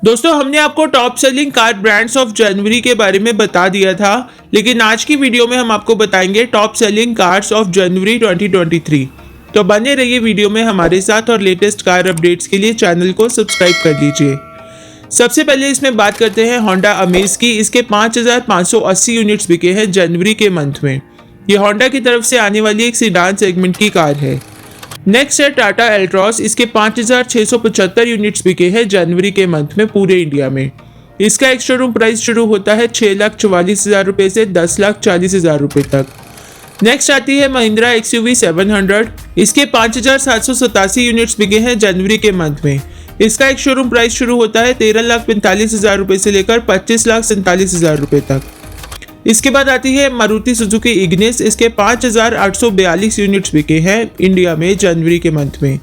दोस्तों हमने आपको top selling car brands of January के बारे में बता दिया था, लेकिन आज की वीडियो में हम आपको बताएंगे top selling cars of January 2023। तो बने रहिए वीडियो में हमारे साथ और लेटेस्ट कार अपडेट्स के लिए चैनल को सब्सक्राइब कर लीजिए। सबसे पहले इसमें बात करते हैं होंडा अमेज की। इसके 5580 यूनिट्स बिके हैं जनवरी के मंथ में। ये होंडा की तरफ से आने वाली एक सीडान सेगमेंट की कार है। नेक्स्ट है टाटा एल्ट्रॉस। इसके 5675 यूनिट्स बिके हैं जनवरी के मंथ में पूरे इंडिया में। इसका एक शोरूम प्राइस शुरू होता है 6,44,000 रुपये से 10,40,000 रुपये तक। नेक्स्ट आती है महिंद्रा XUV 700। इसके 5,787 यूनिट्स बिके हैं जनवरी के मंथ में। इसका एक शोरूम प्राइस शुरू होता है 13,45,000 रुपये से लेकर 25,47,000 रुपये तक। इसके बाद आती है मारुति सुजुकी इग्निस। इसके 5,842 यूनिट्स बिके हैं इंडिया में जनवरी के मंथ में।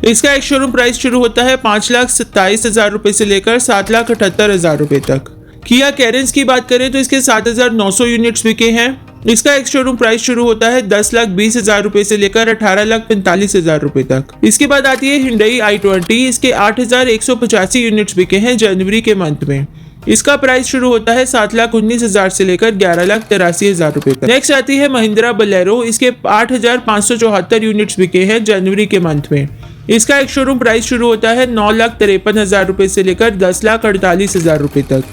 इसका एक शोरूम प्राइस शुरू होता है 5,27,000 रुपये से लेकर 7,78,000 रुपये तक। किया कैरेंस की बात करें तो इसके 7,900 यूनिट्स बिके हैं। इसका एक शोरूम प्राइस शुरू होता है 10,20,000 रुपये से लेकर 18,45,000 रुपये तक। इसके बाद आती है Hyundai i20। इसके 8,185 यूनिट्स बिके हैं जनवरी के मंथ में। इसका प्राइस शुरू होता है 7,19,000 से लेकर 11,83,000 रुपये तक। नेक्स्ट आती है महिंद्रा बोलेरो। इसके 8,574 यूनिट्स बिके हैं जनवरी के मंथ में। इसका एक शोरूम प्राइस शुरू होता है 9,53,000 रुपये से लेकर 10,48,000 रुपये तक।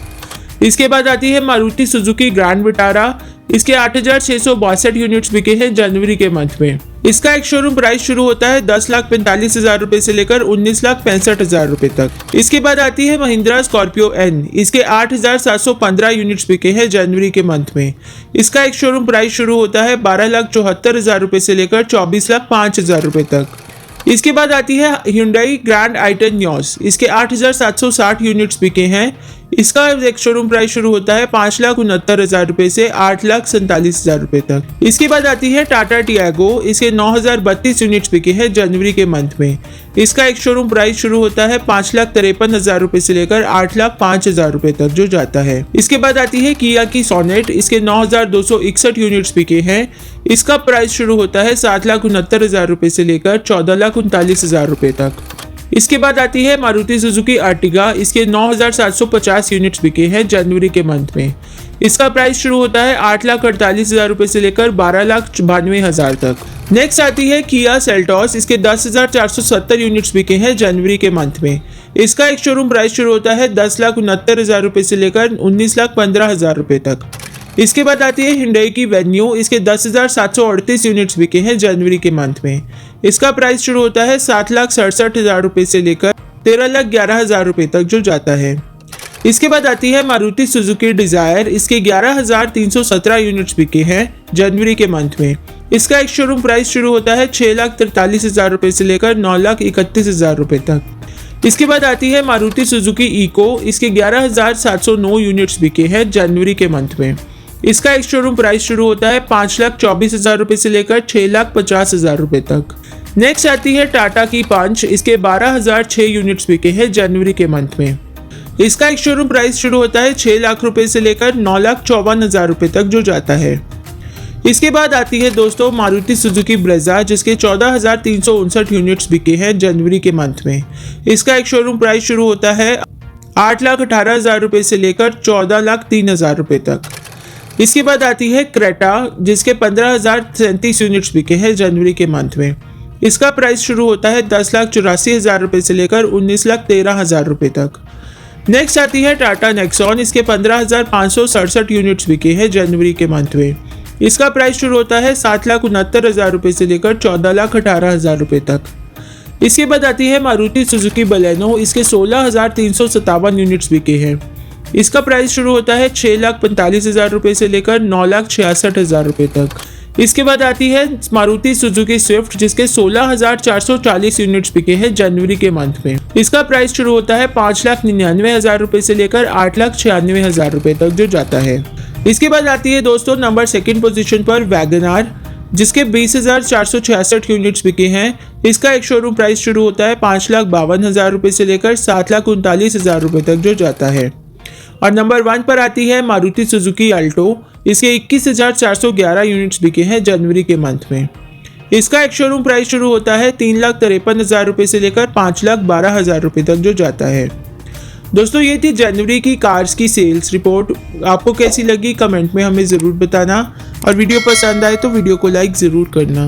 इसके बाद आती है मारुति सुजुकी ग्रैंड विटारा। इसके 8,662 यूनिट्स बिके हैं जनवरी के मंथ में। इसका एक शोरूम प्राइस शुरू होता है 10,45,000 रुपये से लेकर 19,65,000 रुपये तक। इसके बाद आती है महिंद्रा स्कॉर्पियो एन। इसके 8,715 यूनिट्स बिके हैं जनवरी के मंथ में। इसका एक शोरूम प्राइस शुरू होता है 12,74,000 रुपये से लेकर 24,05,000 रुपये तक। इसके बाद आती है Hyundai ग्रैंड i10 न्योस। इसके 8,760 यूनिट्स बिके हैं। इसका एक शोरूम प्राइस शुरू होता है 5,69,000 रुपये से 8,47,000 रुपये तक। इसके बाद आती है टाटा टियागो। इसके 9,032 यूनिट्स बिके हैं जनवरी के मंथ में। इसका एक शोरूम प्राइस शुरू होता है 5,53,000 रुपये से लेकर 8,05,000 रुपये तक जो जाता है। इसके बाद आती है किया की सोनेट। इसके 9,261 यूनिट्स बिके हैं। इसका प्राइस शुरू होता है 7,69,000 रुपये से लेकर 14,39,000 रुपये तक। इसके बाद आती है मारुति सुजुकी अर्टिगा। इसके 9,750 यूनिट्स बिके हैं जनवरी के मंथ में। इसका प्राइस शुरू होता है 8,48,000 रुपये से लेकर 12,92,000 तक। नेक्स्ट आती है किया सेल्टॉस। इसके 10,470 यूनिट्स बिके हैं जनवरी के मंथ में। इसका एक शोरूम प्राइस शुरू होता है 10,69,000 रुपये से लेकर 19,15,000 रुपये तक। इसके बाद आती है Hyundai की वेन्यू। इसके 10,738 यूनिट्स बिके हैं जनवरी के मंथ में। इसका प्राइस शुरू होता है 7,67,000 रुपये से लेकर 13,11,000 रुपये तक जो जाता है। इसके बाद आती है मारुति सुजुकी डिजायर। इसके 11,317 यूनिट्स बिके हैं जनवरी के मंथ में। इसका एक शोरूम प्राइस शुरू होता है 6,43,000 रुपये से लेकर 9,31,000 रुपये तक। इसके बाद आती है मारुति सुजुकी इको। इसके 11,709 यूनिट्स बिके हैं जनवरी के मंथ में। इसका एक शोरूम प्राइस शुरू होता है 5,24,000 रुपये से लेकर 6,50,000 रुपये तक। नेक्स्ट आती है टाटा की पंच। इसके 12,006 यूनिट्स बिके हैं जनवरी के मंथ में। इसका एक शोरूम प्राइस शुरू होता है 6 लाख रुपये से लेकर 9,54,000 रुपये तक जो जाता है। इसके बाद आती है दोस्तों मारुति सुजुकी ब्रेजा। जिसके 14,359 यूनिट्स बिके हैं जनवरी के मंथ में। इसका एक शोरूम प्राइस शुरू होता है 8,18,000 रुपये से लेकर 14,03,000 रुपये तक। इसके बाद आती है क्रेटा। जिसके 15,037 यूनिट्स बिके हैं जनवरी के मंथ में। इसका प्राइस शुरू होता है 10,84,000 रुपये से लेकर 19,13,000 रुपये तक। नेक्स्ट आती है टाटा नेक्सॉन। इसके 15,567 यूनिट्स बिके हैं जनवरी के मंथ में। इसका प्राइस शुरू होता है 7,69,000 रुपये से लेकर 14,18,000 रुपये तक। इसके बाद आती है मारुति सुजुकी बलेनो। इसके 16,357 यूनिट्स बिके हैं। इसका प्राइस शुरू होता है 6,45,000 रुपये से लेकर 9,66,000 रुपये तक। इसके बाद आती है मारुति सुजुकी स्विफ्ट। जिसके 16,440 यूनिट्स बिके हैं जनवरी के मंथ में। इसका प्राइस शुरू होता है 5,99,000 रुपये से लेकर 8,96,000 रुपये तक जो जाता है। इसके बाद आती है दोस्तों नंबर 2 पोजीशन पर वैगनार। जिसके 20,466 यूनिट्स बिके हैं। इसका एक शोरूम प्राइस शुरू होता है 5,52,000 रुपये से लेकर 7,39,000 रुपये तक जो जाता है। और नंबर 1 पर आती है मारुति सुजुकी अल्टो। इसके 21,411 यूनिट्स बिके हैं जनवरी के मंथ में। इसका एक शोरूम प्राइस शुरू होता है 3,53,000 रुपये से लेकर 5,12,000 रुपये तक जो जाता है। दोस्तों ये थी जनवरी की कार्स की सेल्स रिपोर्ट। आपको कैसी लगी कमेंट में हमें ज़रूर बताना, और वीडियो पसंद आए तो वीडियो को लाइक ज़रूर करना।